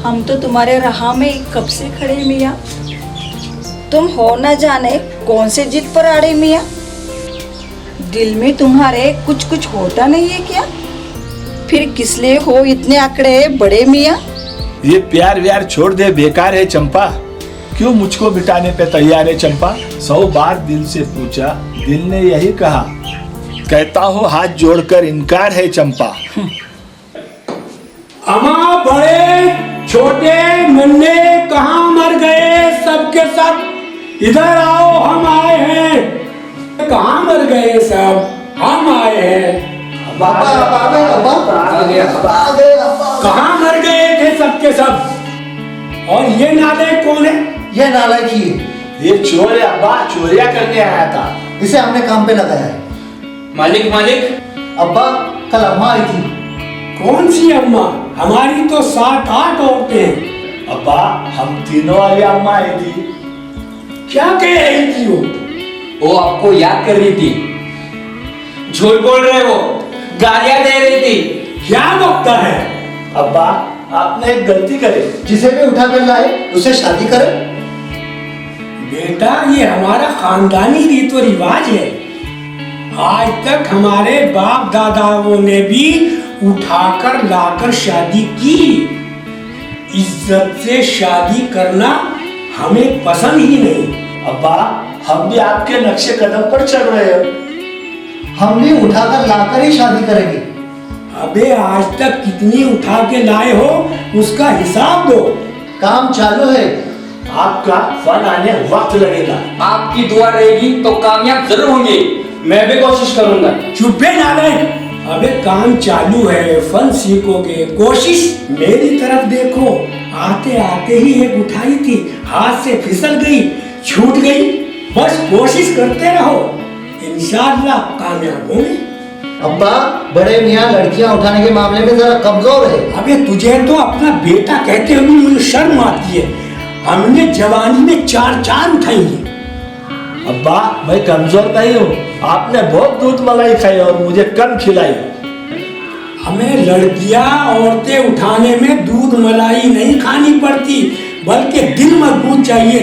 हम तो तुम्हारे राह में कब से खड़े मियाँ। तुम हो न जाने कौन से जिद पर आड़े मियाँ। दिल में तुम्हारे कुछ कुछ होता नहीं है क्या? फिर किस लिए हो इतने आंकड़े बड़े मियाँ? ये प्यार व्यार छोड़ दे, बेकार है चंपा। क्यों मुझको बिटाने पे तैयार है चंपा? 100 बार दिल से पूछा, दिल ने यही कहा। कहता हूँ हाथ जोड़कर इनकार है चंपा। अम्मा बड़े छोटे नन्हे कहाँ मर गए सबके सब? इधर आओ, हम आए हैं। कहाँ मर गए सब? हम आए हैं। कहाँ मर गए थे सबके सब? और ये नालायक कौन है? ये नालायक ही है। ये चोर है अब्बा, चोरिया करने आया था। इसे हमने काम पे लगाया है। मालिक मालिक, अब्बा कल अम्मा आई थी। कौन सी अम्मा? हमारी तो 7-8 औरतें हैं। अब्बा हम तीनों वाली अम्मा आई थी। क्या कह रही थी वो आपको याद कर रही थी। झूठ बोल रहे हो, गालियां दे रही थी। क्या बकता है? अब्बा आपने एक गलती करी। जिसे भी उठा कर लाए उसे शादी करे। बेटा ये हमारा खानदानी रीत और रिवाज है। आज तक हमारे बाप दादाओं ने भी उठाकर लाकर शादी की। इज्जत से शादी करना हमें पसंद ही नहीं। अब्बा हम भी आपके नक्शे कदम पर चल रहे हैं। हम भी उठाकर लाकर ही शादी करेंगे। अबे आज तक कितनी उठा के लाए हो उसका हिसाब दो। काम चालू है। आपका फल आने वक्त लगेगा। आपकी दुआ रहेगी तो कामयाब जरूर होंगे। मैं भी कोशिश करूंगा। चुप है नालायक। अबे काम चालू है, फल सीखोगे। कोशिश मेरी तरफ देखो। आते आते ही एक उठाई थी, हाथ से फिसल गई, छूट गई। बस कोशिश करते रहो, इंशाअल्लाह कामयाब होंगे। अब्बा बड़े मियाँ लड़कियां उठाने के मामले में जरा कमजोर है। अबे तुझे तो अपना बेटा कहते हुए मुझे शर्म आती है। हमने जवानी में 4 उठाई है। अब्बा मैं कमजोर नहीं हूँ। आपने बहुत दूध मलाई खाई और मुझे कम खिलाई। हमें लड़कियां औरतें उठाने में दूध मलाई नहीं खानी पड़ती, बल्कि दिल मजबूत चाहिए।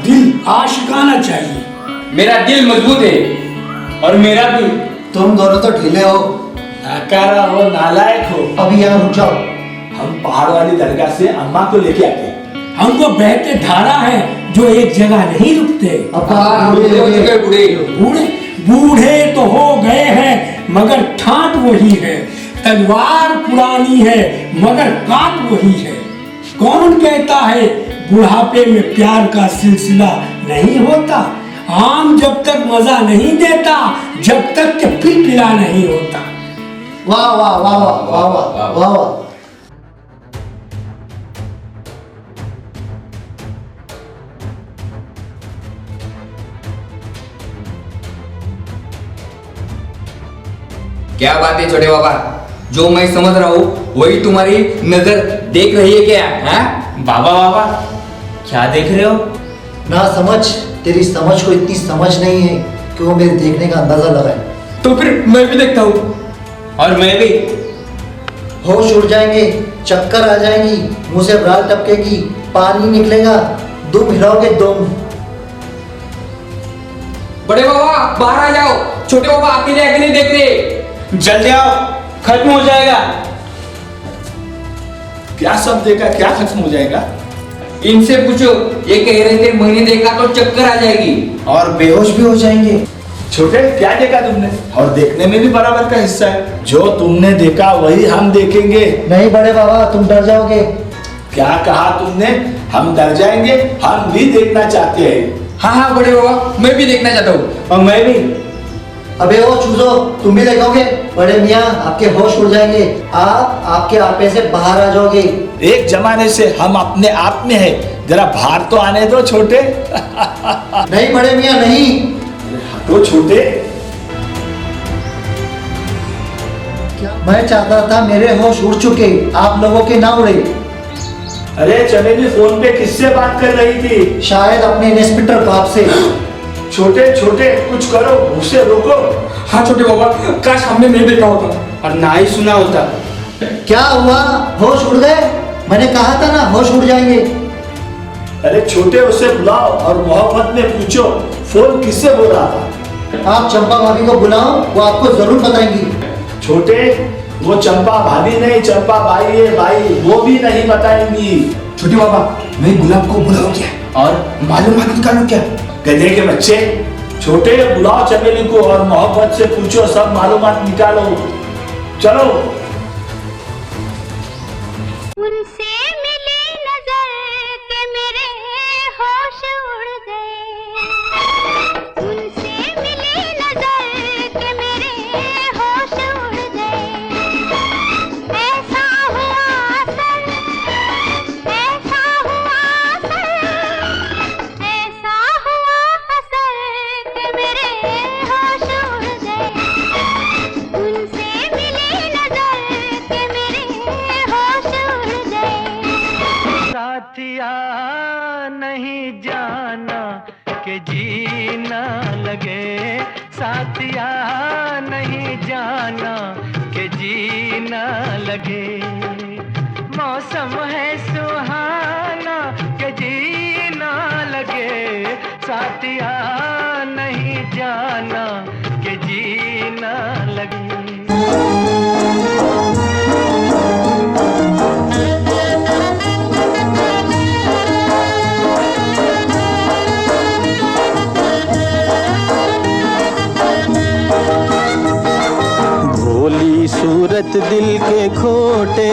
दिल आशिकाना चाहिए। मेरा दिल मजबूत है और मेरा भी। तुम दोनों तो ढीले हो। नाकारा हो, नालायक हो। अभी यहाँ रुक जाओ। हम पहाड़ वाली दरगाह से अम्मा को लेके आते हैं। हमको बहते धारा है जो एक जगह नहीं रुकते। अब्बा बूढ़े हो चुके, बूढ़े बूढ़े तो हो गए हैं मगर ठाट वही है। तलवार पुरानी है मगर काट वही है। कौन कहता है बुढ़ापे में प्यार का सिलसिला नहीं होता? आम जब तक मजा नहीं देता, जब तक कि पिला नहीं होता। वाह वाह वाह वाह वाह वाह वाह वाह। क्या बात है छोटे बाबा? जो मैं समझ रहा हूँ वही तुम्हारी नजर देख रही है क्या? हाँ बाबा बाबा क्या देख रहे हो? ना समझ, तेरी समझ को इतनी समझ नहीं है कि वो मेरे देखने का अंदाजा लगाए। तो फिर मैं भी देखता हूँ। और मैं भी। होश उड़ जाएंगे, चक्कर आ जाएंगी, मुंह से राल टपकेगी, पानी निकलेगा, दुम हिलाओगे दुम। बड़े बाबा बाहर आ जाओ। छोटे बाबा अकेले अकेले देख रहे। जल्दी आओ, खत्म हो जाएगा। क्या सब देखा, क्या खत्म हो जाएगा? इनसे पूछो, ये कह रहे थे महीने देखा तो चक्कर आ जाएगी और बेहोश भी हो जाएंगे। छोटे क्या देखा तुमने? और देखने में भी बराबर का हिस्सा है। जो तुमने देखा वही हम देखेंगे। नहीं बड़े बाबा, तुम डर जाओगे। क्या कहा तुमने? हम डर जाएंगे? हम भी देखना चाहते हैं। हाँ हाँ बड़े बाबा, मैं भी देखना चाहता हूँ। और मैं भी। अबे ओ चूजो, तुम भी देखोगे? बड़े मियाँ आपके होश उड़ जाएंगे, आप आपके आपे से बाहर आ जाओगे। एक जमाने से हम अपने आप में है, जरा बाहर तो आने दो छोटे। नहीं बड़े मियाँ नहीं। तो छोटे, मैं चाहता था मेरे होश उड़ चुके, आप लोगों के ना उड़े। अरे चमेली फोन पे किससे बात कर रही थी? शायद अपने इंस्पेक्टर बाप से। छोटे छोटे कुछ करो, उसे रोको। हाँ छोटे बाबा, काश हमने नहीं देखा होता और ना ही सुना होता। क्या हुआ, होश उड़ गए? मैंने कहा था ना होश उड़ जाएंगे। अरे छोटे, उसे बुलाओ और मोहब्बत में पूछो फोन किससे बोल रहा था। आप चंपा भाभी को बुलाओ, वो आपको जरूर बताएंगी। छोटे, वो चंपा भाभी नहीं, चंपा बाई है बाई, वो भी नहीं बताएंगी। छोटे बाबा, मैं गुलाब को बुलाऊं क्या और मालूमात निकालूं क्या? गधे के बच्चे, छोटे बुलाओ चमेली को और मोहब्बत से पूछो, सब मालूमात निकालो। चलो। उनसे मिली नजर के मेरे होश उड़ गए, उनसे मिली नजर के मेरे होश उड़ गए। ऐसा हुआ असर, ऐसा हुआ असर, ऐसा हुआ असर के मेरे होश उड़ गए। उनसे मिली नजर के मेरे होश उड़ गए। साथिया नहीं जाना कि जीना लगे, साथिया नहीं जाना कि जीना लगे। मौसम है सुहाना कि जीना लगे, साथिया नहीं जाना कि जीना लगे। भोली सूरत दिल के खोटे,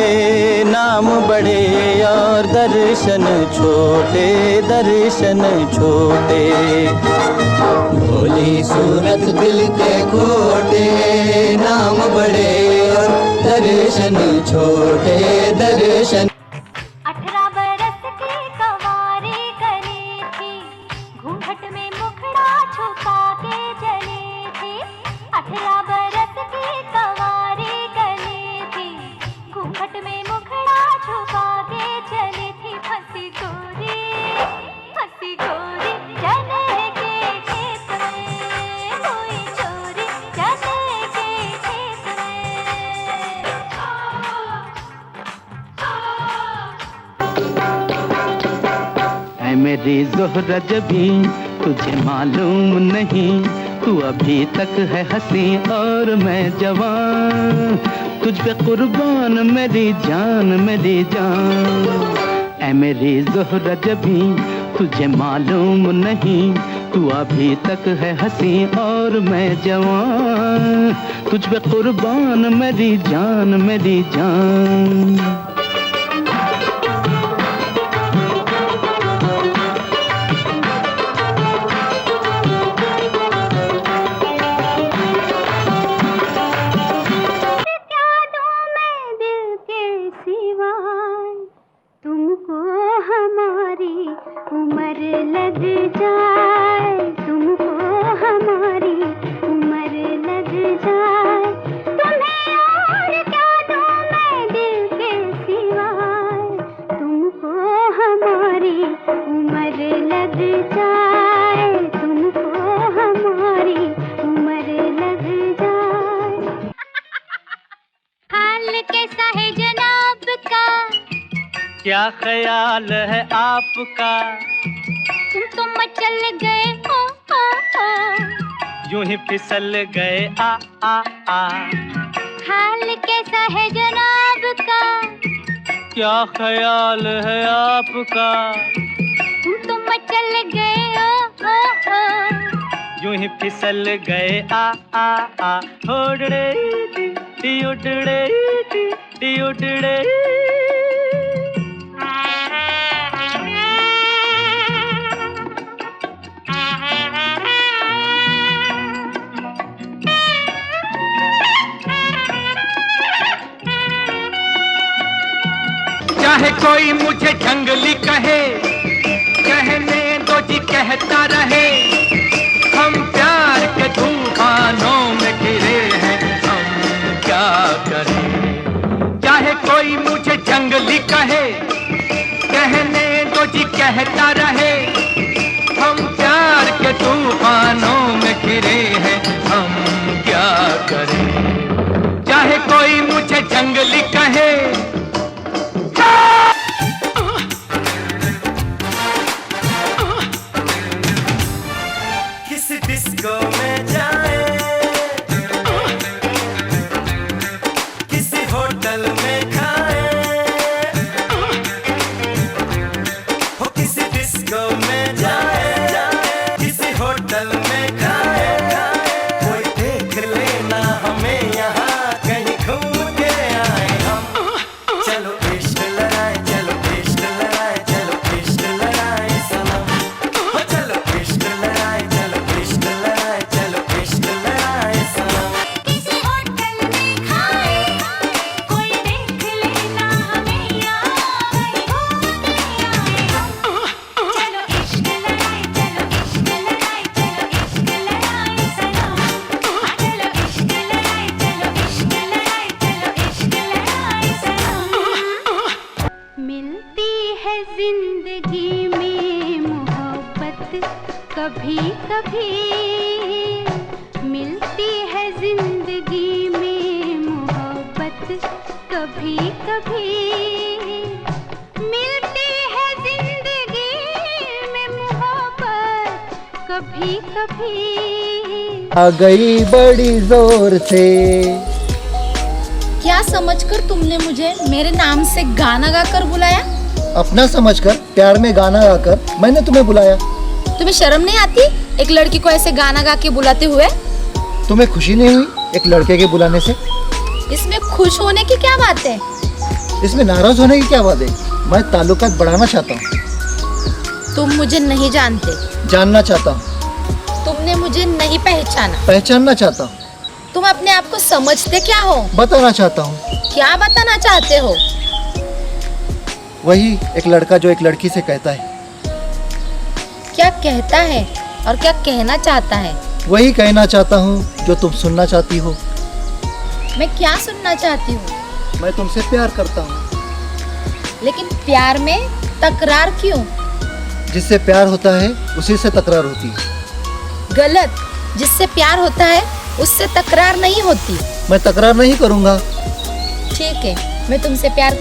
नाम बड़े और दर्शन छोटे, दर्शन छोटे। भोली सूरत दिल के खोटे, नाम बड़े और दर्शन छोटे, दर्शन। 18 बरस की कवारी करी थी, घूंघट में मुखड़ा छुपा के चली थी। 18 बरस की कवारी करी थी, घूंघट में मुखड़ा छुपा के चली थी। फंसी गोरी चने के खेत में, हुई चोरी चने के खेत में। ऐ मेरी ज़ोहरा जबी, तुझे मालूम नहीं, तू अभी तक है हंसी और मैं जवान। तुझ पे कुर्बान मेरी जान, मेरी जान। ऐ मेरी ज़ोहरा जबी, तुझे मालूम नहीं, तू अभी तक है हंसी और मैं जवान। तुझ पे कुर्बान मेरी जान, मेरी जान। तुमको हमारी उम्र लग जाए, तुमको हमारी उम्र लग जाए। तुम्हें और क्या दूं मैं दिल के सिवाय, तुमको हमारी उम्र लग जाए, तुमको हमारी उम्र लग जाए। हाल कैसा है जनाब का, क्या ख्याल है आपका? तुम तो मचल गए हो, यूं ही फिसल गए आ। हाल कैसा है जनाब का, क्या ख्याल है आपका? तुम तो मचल गए हो, यूं ही फिसल गए आ। उड़ड़े दी उड़ड़े दी उड़ड़े। चाहे कोई मुझे जंगली कहे, कहने दो जी कहता रहे। हम प्यार के तूफानों में घिरे हैं, हम क्या करें। चाहे कोई मुझे जंगली कहे, कहने दो जी कहता रहे। हम प्यार के तूफानों में घिरे हैं, हम क्या करें। चाहे कोई मुझे जंगली कहे। कभी कभी मिलती है जिंदगी में मोहब्बत, कभी कभी मिलती है जिंदगी में मोहब्बत, कभी कभी। आ गई बड़ी जोर से। क्या समझकर तुमने मुझे मेरे नाम से गाना गाकर बुलाया? अपना समझकर प्यार में गाना गाकर मैंने तुम्हें बुलाया। तुम्हें शर्म नहीं आती एक लड़की को ऐसे गाना गा के बुलाते हुए? तुम्हें खुशी नहीं हुई एक लड़के के बुलाने से? इसमें खुश होने की क्या बात है? इसमें नाराज होने की क्या बात है? मैं ताल्लुकात बढ़ाना चाहता हूँ। तुम मुझे नहीं जानते। जानना चाहता हूँ। तुमने मुझे नहीं पहचाना। पहचानना चाहता हूँ। तुम अपने आप को समझते क्या हो? बताना चाहता हूँ। क्या बताना चाहते हो? वही एक लड़का जो एक लड़की से कहता है। क्या कहता है और क्या कहना चाहता है? वही कहना चाहता हूँ जो तुम सुनना चाहती हो। मैं क्या सुनना चाहती हूँ? मैं तुमसे प्यार करता हूँ। लेकिन प्यार में तकरार क्यों? जिससे प्यार होता है उसी से तकरार होती है। गलत। जिससे प्यार होता है उससे तकरार नहीं होती। मैं तकरार नहीं करूँगा। ठीक है, मैं तुमसे प्यार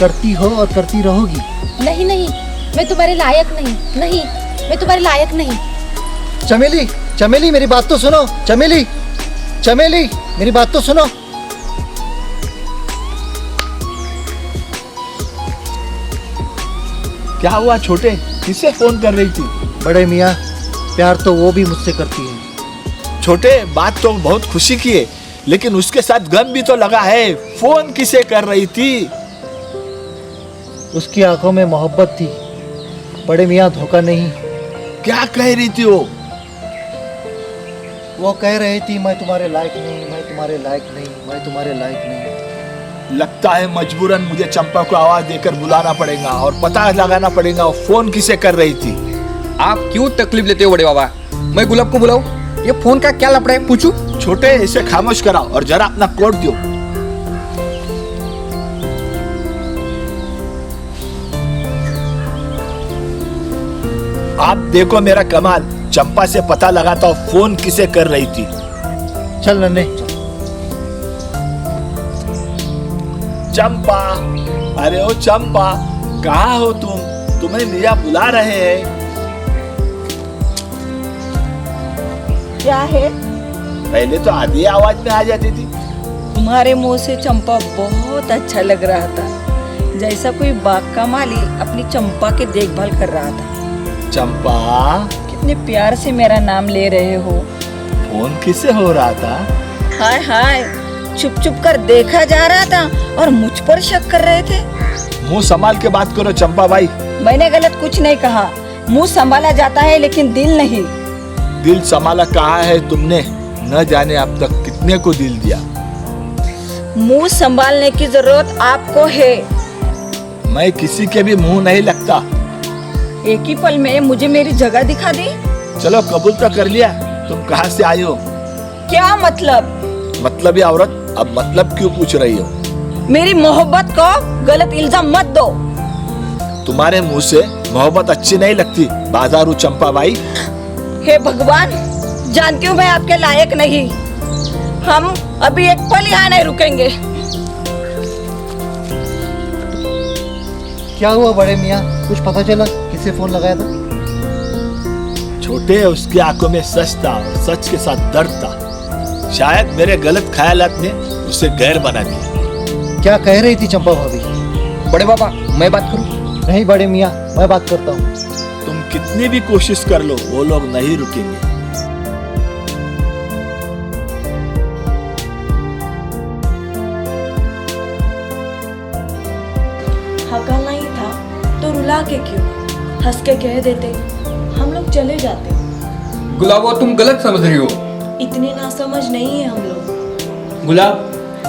करती हो और करती रहोगी। नहीं नहीं, मैं तुम्हारे लायक नहीं। नहीं, मैं तुम्हारे लायक नहीं। चमेली, चमेली मेरी बात तो सुनो। चमेली, चमेली मेरी बात तो सुनो। क्या हुआ छोटे, किसे फोन कर रही थी? बड़े मियाँ, प्यार तो वो भी मुझसे करती है। छोटे, बात तो बहुत खुशी की है, लेकिन उसके साथ गम भी तो लगा है। फोन किसे कर रही थी? उसकी आंखों में मोहब्बत थी। बड़े मियाँ, धोखा नहीं। क्या कह रही थी वो कह रही थी मैं तुम्हारे लायक नहीं, मैं तुम्हारे लायक नहीं, मैं तुम्हारे लायक नहीं। लगता है मजबूरन मुझे चंपा को आवाज देकर बुलाना पड़ेगा और पता लगाना पड़ेगा वो फोन किसे कर रही थी। आप क्यों तकलीफ लेते हो बड़े बाबा? मैं गुलाब को बुलाऊं? ये फोन का क्या लफड़ा है, पूछूं? छोटे, इसे खामोश कराओ और जरा अपना कोट दो। आप देखो मेरा कमाल, चंपा से पता लगाता हूँ फोन किसे कर रही थी। चल नन्हे। चंपा, अरे ओ चंपा, कहाँ हो तुम? तुम्हें मियाँ बुला रहे हैं। क्या है? पहले तो आधी आवाज में आ जाती थी। तुम्हारे मुंह से चंपा बहुत अच्छा लग रहा था, जैसा कोई बाग का माली अपनी चंपा की देखभाल कर रहा था। चंपा, कितने प्यार से मेरा नाम ले रहे हो। फोन किसे हो रहा था? हाय हाय, छुप छुप कर देखा जा रहा था और मुझ पर शक कर रहे थे। मुंह संभाल के बात करो चंपा भाई। मैंने गलत कुछ नहीं कहा। मुंह संभाला जाता है लेकिन दिल नहीं। दिल संभाला कहा है तुमने? न जाने अब तक कितने को दिल दिया। मुंह संभालने की जरूरत आपको है। मैं किसी के भी मुंह नहीं लगता। एक ही पल में मुझे मेरी जगह दिखा दी। चलो कबूल तो कर लिया। तुम कहाँ से आई हो? क्या मतलब? मतलब ये औरत, अब मतलब क्यों पूछ रही हो? मेरी मोहब्बत को गलत इल्जाम मत दो। तुम्हारे मुंह से मोहब्बत अच्छी नहीं लगती बाजारू चंपा भाई। हे भगवान, जानती हूँ मैं आपके लायक नहीं। हम अभी एक पल यहाँ नहीं रुकेंगे। क्या हुआ बड़े मियाँ, कुछ पता चला किसे फोन लगाया था? छोटे, उसकी आंखों में सच था और सच के साथ दर्द था। शायद मेरे गलत ख्यालात ने उसे गैर बना दिया। क्या कह रही थी चंपा भाभी? बड़े बाबा, मैं बात करूं? नहीं बड़े मियाँ, मैं बात करता हूँ। तुम कितनी भी कोशिश कर लो, वो लोग नहीं रुकेंगे। हका नहीं था तो रुला के क्यों? हंस के कह देते, हम लोग चले जाते। गुलाबो, तुम गलत समझ रही हो। इतने नासमझ नहीं है हम लोग। गुलाब,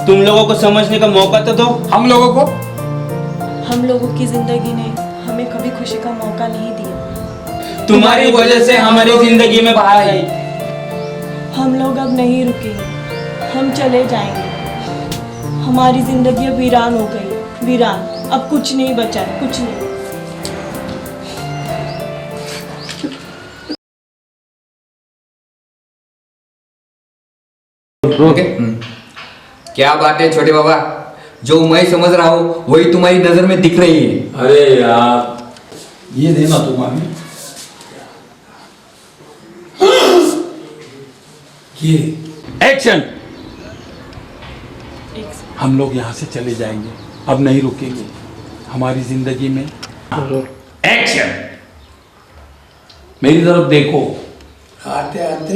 तुम लोगों को समझने का मौका तो दो। हम लोगों को? हम लोगों की जिंदगी ने हमें कभी खुशी का मौका नहीं दिया। तुम्हारी वजह से हमारी जिंदगी में बाहर आई। हम लोग अब नहीं रुकेंगे, हम चले जाएंगे। हमारी जिंदगी अब वीरान हो गई, वीरान। अब कुछ नहीं बचा है, कुछ नहीं। ओके क्या बात है छोटे बाबा, जो मैं समझ रहा हूँ वही तुम्हारी नजर में दिख रही है। अरे यार ये देना तुम्हारी, ये एक्शन। हम लोग यहाँ से चले जाएंगे, अब नहीं रुकेंगे हमारी जिंदगी में। एक्शन। मेरी तरफ देखो, आते आते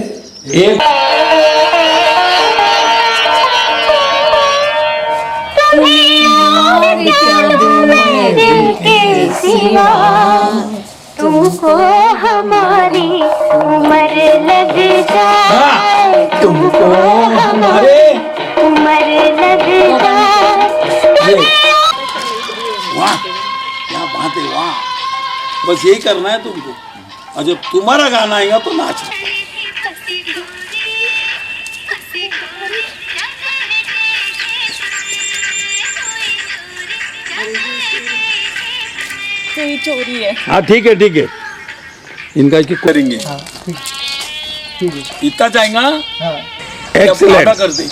एक तुमको हमारी उम्र लग जाए, तुमको हमारे उम्र लग जाए। वाह क्या बात है, वाह। बस यही करना है तुमको, और जब तुम्हारा गाना आएगा तो नाचना। कोई चोरी है। हाँ ठीक है ठीक है, इनका एक करेंगे। इतना चाहेगा, एक्सीलेंट कर दे।